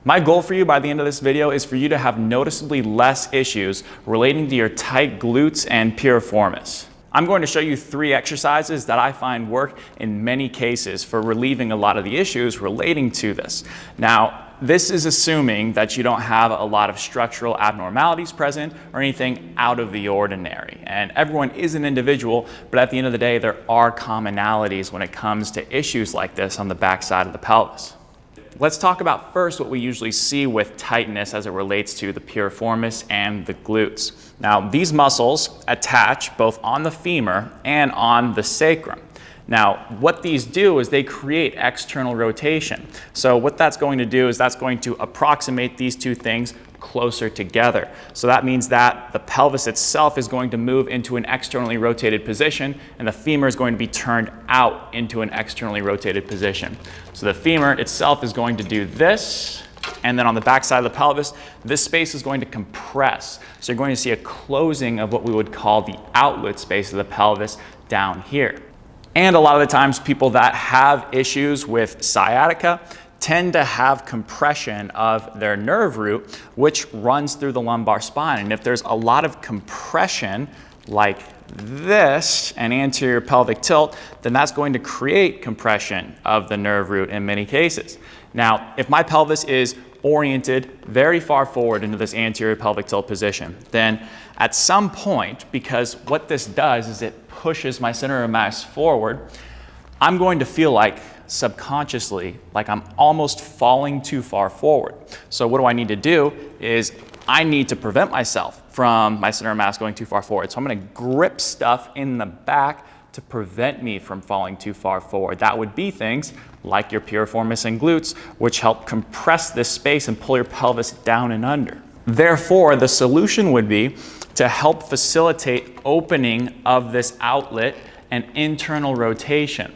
My goal for you by the end of this video is for you to have noticeably less issues relating to your tight glutes and piriformis. I'm going to show you 3 exercises that I find work in many cases for relieving a lot of the issues relating to this. Now, this is assuming that you don't have a lot of structural abnormalities present or anything out of the ordinary. And everyone is an individual, but at the end of the day, there are commonalities when it comes to issues like this on the backside of the pelvis. Let's talk about first what we usually see with tightness as it relates to the piriformis and the glutes. Now, these muscles attach both on the femur and on the sacrum. Now, what these do is they create external rotation. So what that's going to do is that's going to approximate these two things closer together. So that means that the pelvis itself is going to move into an externally rotated position and the femur is going to be turned out into an externally rotated position. So the femur itself is going to do this, and then on the back side of the pelvis, this space is going to compress. So you're going to see a closing of what we would call the outlet space of the pelvis down here. And a lot of the times people that have issues with sciatica tend to have compression of their nerve root, which runs through the lumbar spine. And if there's a lot of compression like this, an anterior pelvic tilt, then that's going to create compression of the nerve root in many cases. Now, if my pelvis is oriented very far forward into this anterior pelvic tilt position, then at some point, because what this does is it pushes my center of mass forward, I'm going to feel like subconsciously like I'm almost falling too far forward. So what do I need to do is I need to prevent myself from my center of mass going too far forward. So I'm going to grip stuff in the back to prevent me from falling too far forward. That would be things like your piriformis and glutes, which help compress this space and pull your pelvis down and under. Therefore, the solution would be to help facilitate opening of this outlet and internal rotation.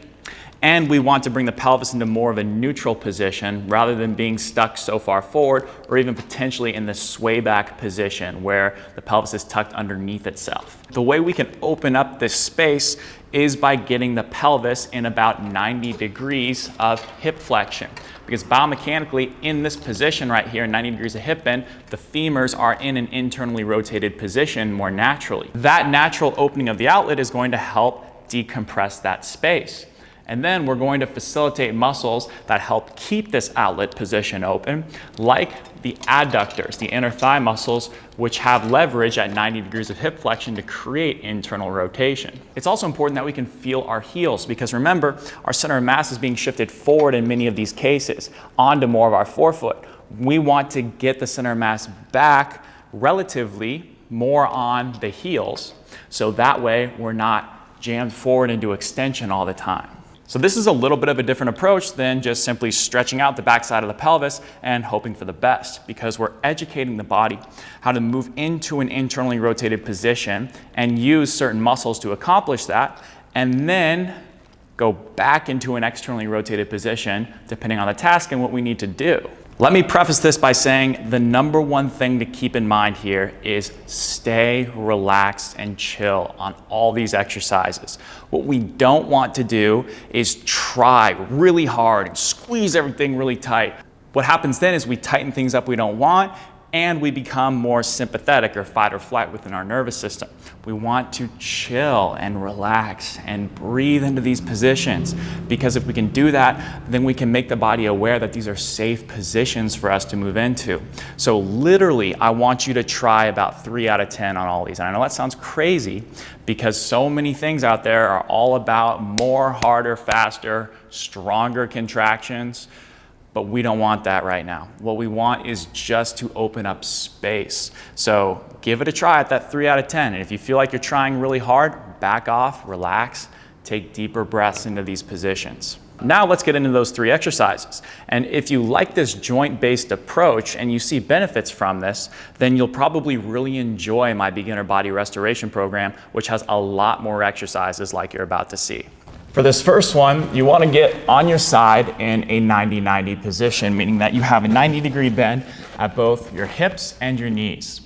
And we want to bring the pelvis into more of a neutral position rather than being stuck so far forward or even potentially in the sway back position where the pelvis is tucked underneath itself. The way we can open up this space is by getting the pelvis in about 90 degrees of hip flexion. Because biomechanically, in this position right here, 90 degrees of hip bend, the femurs are in an internally rotated position more naturally. That natural opening of the outlet is going to help decompress that space. And then we're going to facilitate muscles that help keep this outlet position open, like the adductors, the inner thigh muscles, which have leverage at 90 degrees of hip flexion to create internal rotation. It's also important that we can feel our heels because remember, our center of mass is being shifted forward in many of these cases onto more of our forefoot. We want to get the center of mass back relatively more on the heels, so that way we're not jammed forward into extension all the time. So this is a little bit of a different approach than just simply stretching out the backside of the pelvis and hoping for the best, because we're educating the body how to move into an internally rotated position and use certain muscles to accomplish that, and then go back into an externally rotated position depending on the task and what we need to do. Let me preface this by saying the number one thing to keep in mind here is stay relaxed and chill on all these exercises. What we don't want to do is try really hard and squeeze everything really tight. What happens then is we tighten things up we don't want and we become more sympathetic or fight or flight within our nervous system. We want to chill and relax and breathe into these positions, because if we can do that, then we can make the body aware that these are safe positions for us to move into. So literally, I want you to try about 3 out of 10 on all these. And I know that sounds crazy because so many things out there are all about more, harder, faster, stronger contractions. But we don't want that right now. What we want is just to open up space. So give it a try at that 3 out of 10. And if you feel like you're trying really hard, back off, relax, take deeper breaths into these positions. Now let's get into those 3 exercises. And if you like this joint-based approach and you see benefits from this, then you'll probably really enjoy my beginner body restoration program, which has a lot more exercises like you're about to see. For this first one, you want to get on your side in a 90-90 position, meaning that you have a 90-degree bend at both your hips and your knees.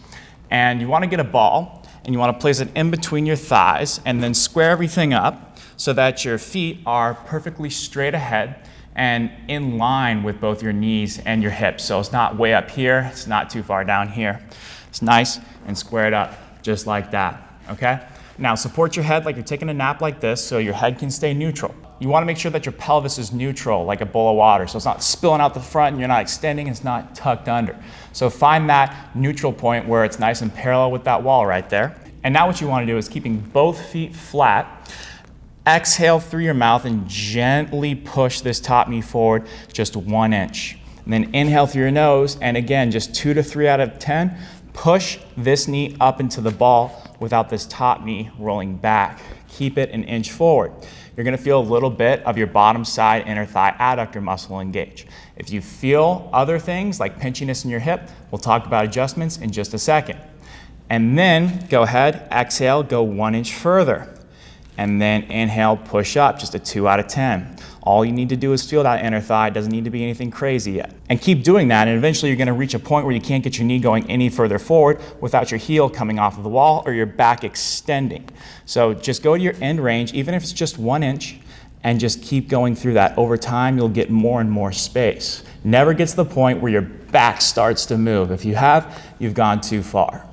And you want to get a ball, and you want to place it in between your thighs, and then square everything up so that your feet are perfectly straight ahead, and in line with both your knees and your hips. So it's not way up here, it's not too far down here. It's nice and squared up, just like that, okay? Now support your head like you're taking a nap like this so your head can stay neutral. You wanna make sure that your pelvis is neutral like a bowl of water. So it's not spilling out the front and you're not extending, it's not tucked under. So find that neutral point where it's nice and parallel with that wall right there. And now what you wanna do is keeping both feet flat, exhale through your mouth and gently push this top knee forward just 1 inch. And then inhale through your nose, and again, just 2 to 3 out of 10, push this knee up into the ball without this top knee rolling back. Keep it 1 inch forward. You're gonna feel a little bit of your bottom side inner thigh adductor muscle engage. If you feel other things like pinchiness in your hip, we'll talk about adjustments in just a second. And then go ahead, exhale, go 1 inch further. And then inhale, push up, just a 2 out of 10. All you need to do is feel that inner thigh. It doesn't need to be anything crazy yet. And keep doing that, and eventually you're gonna reach a point where you can't get your knee going any further forward without your heel coming off of the wall or your back extending. So just go to your end range, even if it's just 1 inch, and just keep going through that. Over time, you'll get more and more space. Never get to the point where your back starts to move. If you have, you've gone too far.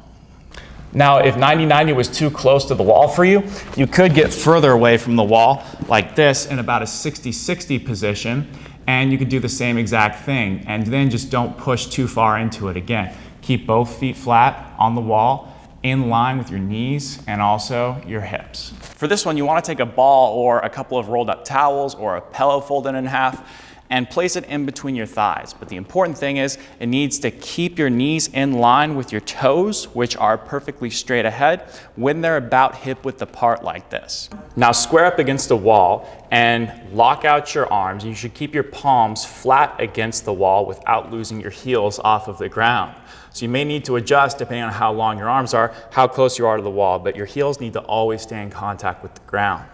Now, if 90-90 was too close to the wall for you, you could get further away from the wall like this in about a 60-60 position, and you could do the same exact thing. And then just don't push too far into it again. Keep both feet flat on the wall, in line with your knees and also your hips. For this one, you want to take a ball or a couple of rolled up towels or a pillow folded in half and place it in between your thighs. But the important thing is it needs to keep your knees in line with your toes, which are perfectly straight ahead when they're about hip width apart like this. Now square up against the wall and lock out your arms. You should keep your palms flat against the wall without losing your heels off of the ground. So you may need to adjust depending on how long your arms are, how close you are to the wall, but your heels need to always stay in contact with the ground.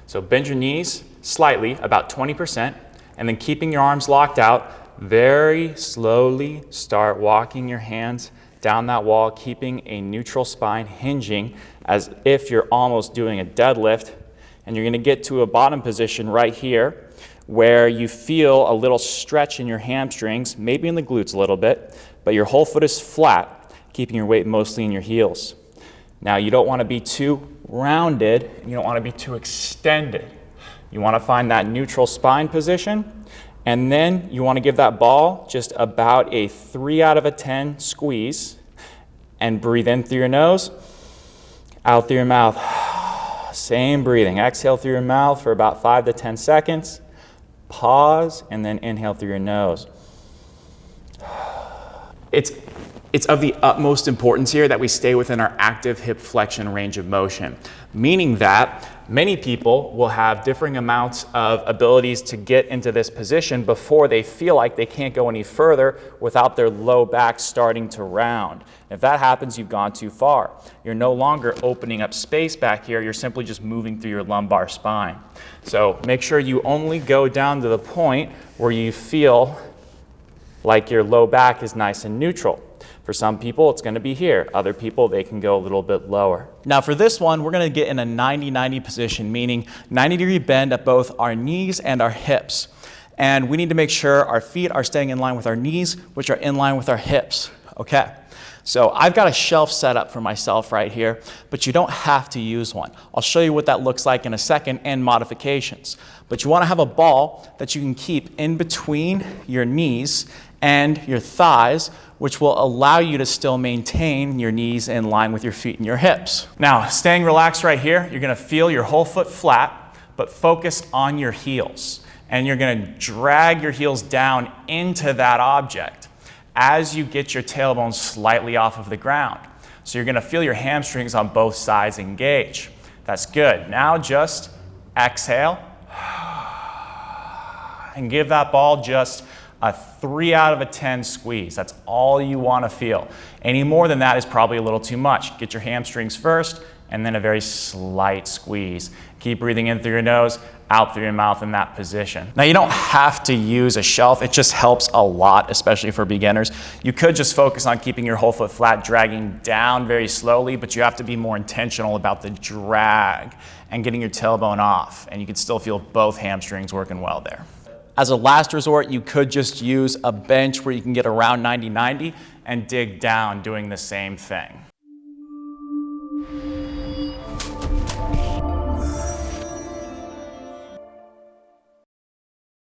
So bend your knees slightly, about 20%, and then keeping your arms locked out, very slowly start walking your hands down that wall, keeping a neutral spine, hinging as if you're almost doing a deadlift. And you're gonna get to a bottom position right here where you feel a little stretch in your hamstrings, maybe in the glutes a little bit, but your whole foot is flat, keeping your weight mostly in your heels. Now you don't wanna be too rounded, and you don't wanna be too extended. You want to find that neutral spine position, and then you want to give that ball just about a 3 out of 10 squeeze, and breathe in through your nose, out through your mouth. Same breathing. Exhale through your mouth for about 5 to 10 seconds. Pause, and then inhale through your nose. It's of the utmost importance here that we stay within our active hip flexion range of motion, meaning that many people will have differing amounts of abilities to get into this position before they feel like they can't go any further without their low back starting to round. If that happens, you've gone too far. You're no longer opening up space back here, you're simply just moving through your lumbar spine. So make sure you only go down to the point where you feel like your low back is nice and neutral. For some people, it's gonna be here. Other people, they can go a little bit lower. Now for this one, we're gonna get in a 90-90 position, meaning 90-degree bend at both our knees and our hips. And we need to make sure our feet are staying in line with our knees, which are in line with our hips, okay? So I've got a shelf set up for myself right here, but you don't have to use one. I'll show you what that looks like in a second and modifications. But you wanna have a ball that you can keep in between your knees and your thighs, which will allow you to still maintain your knees in line with your feet and your hips. Now, staying relaxed right here, you're gonna feel your whole foot flat, but focus on your heels. And you're gonna drag your heels down into that object as you get your tailbone slightly off of the ground. So you're gonna feel your hamstrings on both sides engage. That's good. Now just exhale and give that ball just a 3 out of 10 squeeze. That's all you want to feel. Any more than that is probably a little too much. Get your hamstrings first, and then a very slight squeeze. Keep breathing in through your nose, out through your mouth in that position. Now you don't have to use a shelf. It just helps a lot, especially for beginners. You could just focus on keeping your whole foot flat, dragging down very slowly, but you have to be more intentional about the drag and getting your tailbone off, and you can still feel both hamstrings working well there. As a last resort, you could just use a bench where you can get around 90-90 and dig down doing the same thing.